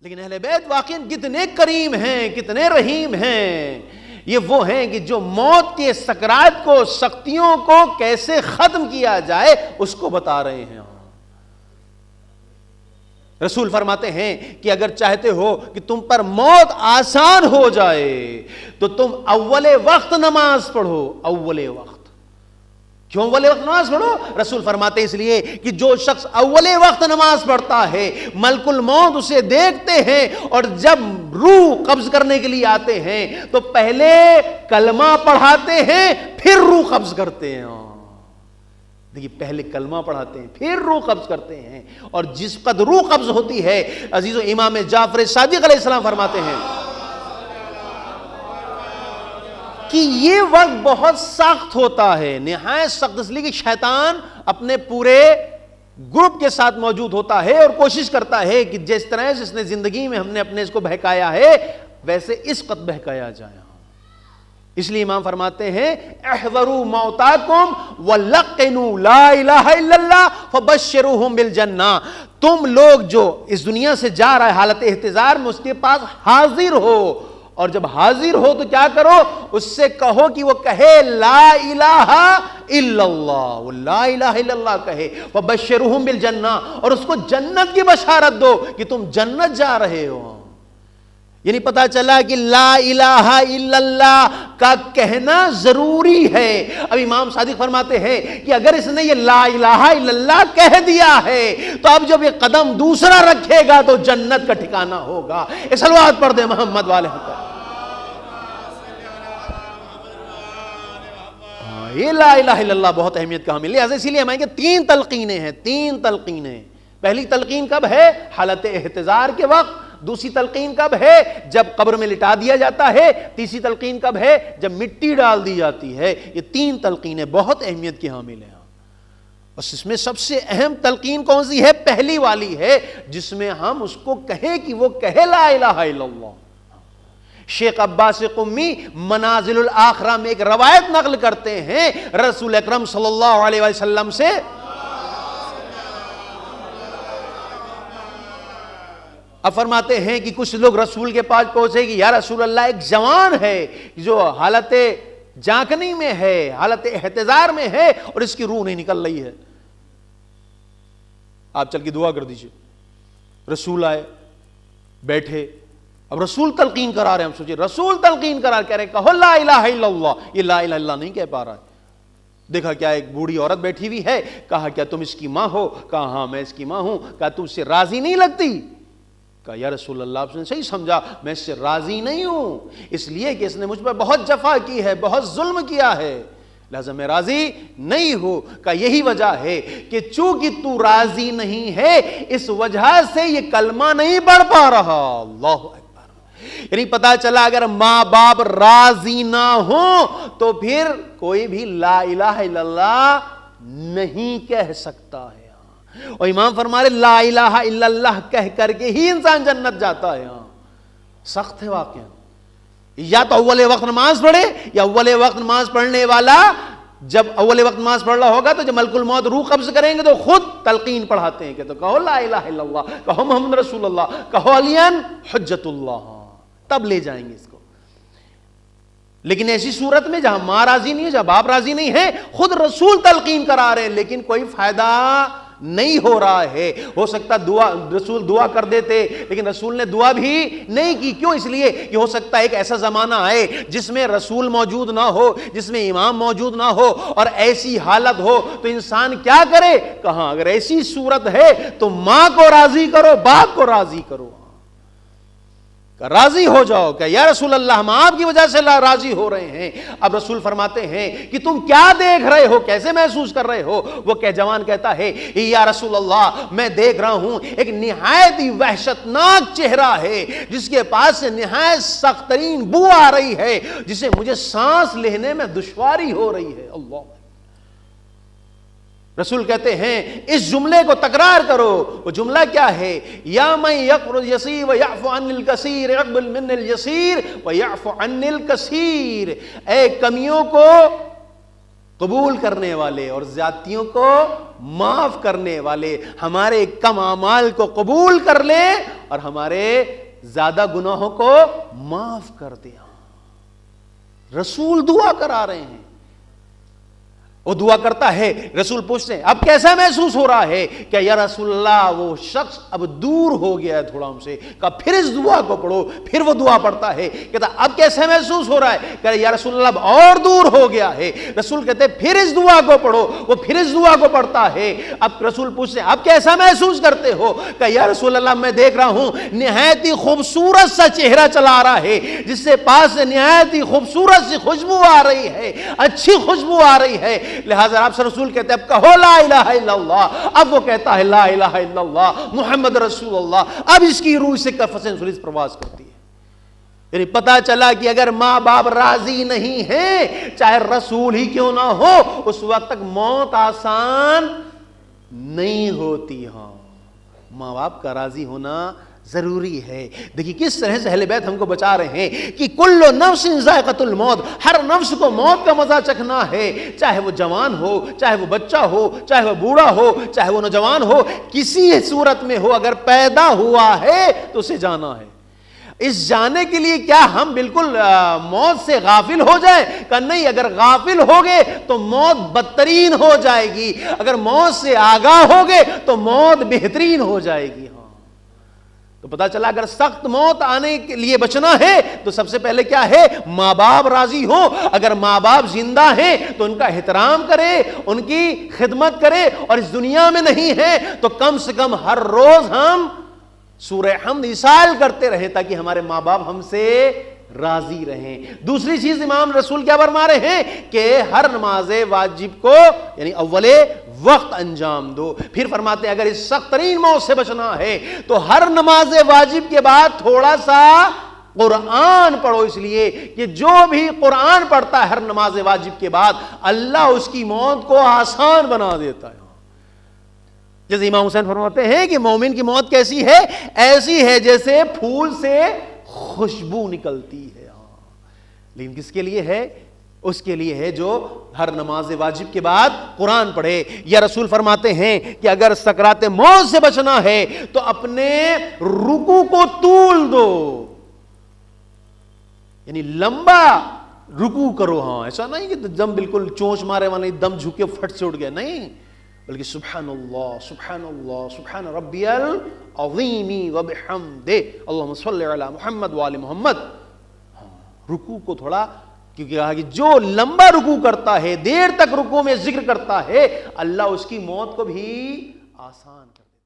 لیکن اہل بیت واقعی کتنے کریم ہیں، کتنے رحیم ہیں. یہ وہ ہیں کہ جو موت کے سکرات کو، سختیوں کو کیسے ختم کیا جائے اس کو بتا رہے ہیں. رسول فرماتے ہیں کہ اگر چاہتے ہو کہ تم پر موت آسان ہو جائے تو تم اول وقت نماز پڑھو. اول وقت کیوں اول وقت نماز پڑھو؟ رسول فرماتے اس لیے کہ جو شخص اول وقت نماز پڑھتا ہے ملک الموت اسے دیکھتے ہیں اور جب روح قبض کرنے کے لیے آتے ہیں تو پہلے کلمہ پڑھاتے ہیں پھر روح قبض کرتے ہیں. دیکھیے پہلے کلمہ پڑھاتے ہیں پھر روح قبض کرتے ہیں. اور جس قدر روح قبض ہوتی ہے عزیزو، امام جعفر صادق علیہ السلام فرماتے ہیں کہ یہ وقت بہت سخت ہوتا ہے، نہایت سخت، اس لیے کہ شیطان اپنے پورے گروپ کے ساتھ موجود ہوتا ہے اور کوشش کرتا ہے کہ جس طرح سے اس نے زندگی میں ہم نے اپنے اس کو بہکایا ہے ویسے اس قد بہکایا جائے. اس لیے امام فرماتے ہیں احذروا موتاکم ولقنوا لا الہ الا اللہ فبشروہم بالجنہ. تم لوگ جو اس دنیا سے جا رہا ہے حالت احتضار میں اس کے پاس حاضر ہو، اور جب حاضر ہو تو کیا کرو؟ اس سے کہو کہ وہ کہے لا الہ الا اللہ، وہ لا الہ الا اللہ کہے. فبشروہم بالجنہ، اور اس کو جنت کی بشارت دو کہ تم جنت جا رہے ہو. یعنی پتا چلا کہ لا الہ الا اللہ کا کہنا ضروری ہے. اب امام صادق فرماتے ہیں کہ اگر اس نے یہ لا الہ الا اللہ کہہ دیا ہے تو اب جب یہ قدم دوسرا رکھے گا تو جنت کا ٹھکانہ ہوگا. صلوات پڑھ دیں محمد والے پر. یہ لا الہ الا اللہ بہت اہمیت کا حامل ہے. اسی لیے ہمیں کہ 3 تلقینیں ہیں، 3 تلقینیں. پہلی تلقین کب ہے؟ حالت احتضار کے وقت. دوسری تلقین کب ہے؟ جب قبر میں لٹا دیا جاتا ہے. تیسری تلقین کب ہے؟ جب مٹی ڈال دی جاتی ہے. یہ 3 تلقینیں بہت اہمیت کی حامل ہیں. بس اس میں سب سے اہم تلقین کون سی ہے؟ پہلی والی ہے جس میں ہم اس کو کہیں کہ وہ کہے لا الہ الا اللہ. شیخ عباس قمی منازل الاخرہ میں ایک روایت نقل کرتے ہیں رسول اکرم صلی اللہ علیہ وسلم سے. اب فرماتے ہیں کہ کچھ لوگ رسول کے پاس پہنچے کہ یا رسول اللہ ایک جوان ہے جو حالت جانکنی میں ہے، حالت احتضار میں ہے اور اس کی روح نہیں نکل رہی ہے، آپ چل کے دعا کر دیجئے. رسول آئے، بیٹھے. اب رسول تلقین کرا رہے ہیں. ہم سوچے رسول تلقین کرا کہہ رہے ہیں کہو لا الہ الا اللہ. یہ لا الہ الا اللہ نہیں کہہ پا رہا ہے. دیکھا کیا ایک بوڑھی عورت بیٹھی ہوئی ہے. کہا کیا تم اس کی ماں ہو؟ کہا ہاں میں اس کی ماں ہوں. کہا تم اس سے راضی نہیں لگتی؟ کہا یا رسول اللہ آپ نے صحیح سمجھا، میں اس سے راضی نہیں ہوں، اس لیے کہ اس نے مجھ پر بہت جفا کی ہے، بہت ظلم کیا ہے، لہذا میں راضی نہیں ہوں. کہا یہی وجہ ہے کہ چونکہ تو راضی نہیں ہے اس وجہ سے یہ کلمہ نہیں پڑھ پا رہا. اللہ اکبر. یعنی پتا چلا اگر ماں باپ راضی نہ ہوں تو پھر کوئی بھی لا الہ الا اللہ نہیں کہہ سکتا ہے. اور امام فرما رہے لا الہ الا اللہ کہہ کر کے ہی انسان جنت جاتا ہے. سخت ہے واقعہ. یا تو اول وقت نماز پڑھے، یا اول وقت نماز پڑھنے والا جب اول وقت نماز پڑھ رہا ہوگا تو جب ملک الموت روح قبض کریں گے تو خود تلقین پڑھاتے ہیں کہ تو کہو لا الہ الا اللہ، کہو محمد رسول اللہ، کہو علی حجت اللہ، تب لے جائیں گے اس کو. لیکن ایسی صورت میں جہاں ماں راضی نہیں ہے، جہاں باپ راضی نہیں ہے، خود رسول تلقین کرا رہے ہیں لیکن کوئی فائدہ نہیں ہو رہا ہے. ہو سکتا رسول دعا کر دیتے لیکن رسول نے دعا بھی نہیں کی. کیوں؟ اس لیے کہ ہو سکتا ہے ایک ایسا زمانہ آئے جس میں رسول موجود نہ ہو، جس میں امام موجود نہ ہو اور ایسی حالت ہو تو انسان کیا کرے؟ کہاں اگر ایسی صورت ہے تو ماں کو راضی کرو، باپ کو راضی کرو، راضی ہو جاؤ کہ یا رسول اللہ ہم آپ کی وجہ سے راضی ہو رہے ہیں. اب رسول فرماتے ہیں کہ تم کیا دیکھ رہے ہو، کیسے محسوس کر رہے ہو؟ وہ کہ جوان کہتا ہے یا رسول اللہ میں دیکھ رہا ہوں ایک نہایت ہی وحشتناک چہرہ ہے جس کے پاس سے نہایت سخت ترین بو آ رہی ہے جسے مجھے سانس لینے میں دشواری ہو رہی ہے. اللہ. رسول کہتے ہیں اس جملے کو تکرار کرو. وہ جملہ کیا ہے؟ یا من یغفر الیسیر ویعفو عن الکثیر اقبل من الیسیر ویعفو عن الکثیر. اے کمیوں کو قبول کرنے والے اور زیادتیوں کو معاف کرنے والے، ہمارے کم اعمال کو قبول کر لے اور ہمارے زیادہ گناہوں کو معاف کر دے. رسول دعا کرا رہے ہیں، وہ دعا کرتا ہے، رسول پوچھتے ہیں اب کیسا محسوس ہو رہا ہے؟ کہ یا رسول اللہ وہ شخص اب دور ہو گیا ہے تھوڑا ہم سے. کہا پھر اس دعا کو پڑھو. پھر وہ دعا پڑھتا ہے، کہتا اب کیسا محسوس ہو رہا ہے؟ کہ یا رسول اللہ اب اور دور ہو گیا ہے. رسول کہتے ہیں پھر اس دعا کو پڑھو. وہ پھر اس دعا کو پڑھتا ہے. اب رسول پوچھتے ہیں اب کیسا محسوس کرتے ہو؟ کہ یا رسول اللہ میں دیکھ رہا ہوں نہایت ہی خوبصورت سا چہرہ چلا آ رہا ہے، جس سے پاس سے نہایت ہی خوبصورت سی خوشبو آ رہی ہے، اچھی خوشبو آ رہی ہے. لہذا آپ سے رسول کہتے ہیں اب کہو لا الہ الا اللہ. اب وہ کہتا ہے لا الہ الا اللہ محمد رسول اللہ. اب اس کی روح سے کفس انسولس پرواز کرتی ہے. یعنی پتا چلا کہ اگر ماں باپ راضی نہیں ہیں، چاہے رسول ہی کیوں نہ ہو، اس وقت تک موت آسان نہیں ہوتی. ہاں ماں باپ کا راضی ہونا ضروری ہے. دیکھیے کس طرح سے اہل بیت ہم کو بچا رہے ہیں کہ کل نفس ذائقۃ الموت، ہر نفس کو موت کا مزہ چکھنا ہے، چاہے وہ جوان ہو، چاہے وہ بچہ ہو، چاہے وہ بوڑھا ہو، چاہے وہ نوجوان ہو، کسی صورت میں ہو اگر پیدا ہوا ہے تو اسے جانا ہے. اس جانے کے لیے کیا ہم بالکل موت سے غافل ہو جائیں؟ کہ نہیں، اگر غافل ہوگے تو موت بدترین ہو جائے گی، اگر موت سے آگاہ ہوگے تو موت بہترین ہو جائے گی. تو پتا چلا اگر سخت موت آنے کے لیے بچنا ہے تو سب سے پہلے کیا ہے؟ ماں باپ راضی ہو. اگر ماں باپ زندہ ہیں تو ان کا احترام کرے، ان کی خدمت کرے، اور اس دنیا میں نہیں ہے تو کم سے کم ہر روز ہم سورہ حمد ایصال کرتے رہے تاکہ ہمارے ماں باپ ہم سے راضی رہیں. دوسری چیز امام رسول کیا فرما رہے ہیں کہ ہر نماز واجب کو یعنی اول وقت انجام دو. پھر فرماتے ہیں اگر اس سخت ترین موت سے بچنا ہے تو ہر نماز واجب کے بعد تھوڑا سا قرآن پڑھو، اس لیے کہ جو بھی قرآن پڑھتا ہے ہر نماز واجب کے بعد اللہ اس کی موت کو آسان بنا دیتا ہے. جیسے امام حسین فرماتے ہیں کہ مومن کی موت کیسی ہے؟ ایسی ہے جیسے پھول سے خوشبو نکلتی ہے. لیکن کس کے لیے ہے؟ اس کے لیے ہے جو ہر نماز واجب کے بعد قرآن پڑھے. یا رسول فرماتے ہیں کہ اگر سکرات موت سے بچنا ہے تو اپنے رکوع کو طول دو، یعنی لمبا رکوع کرو. ہاں ایسا نہیں کہ دم بالکل چونچ مارے والا دم جھکے پھٹ سے اٹھ گیا، نہیں، بلکہ سبحان اللہ سبحان اللہ سبحان ربی العظیم وبحمدہ اللہم صلی علی محمد وآل محمد. رکوع کو تھوڑا، کیونکہ کہا کہ جو لمبا رکوع کرتا ہے، دیر تک رکوع میں ذکر کرتا ہے، اللہ اس کی موت کو بھی آسان کر دیتا ہے.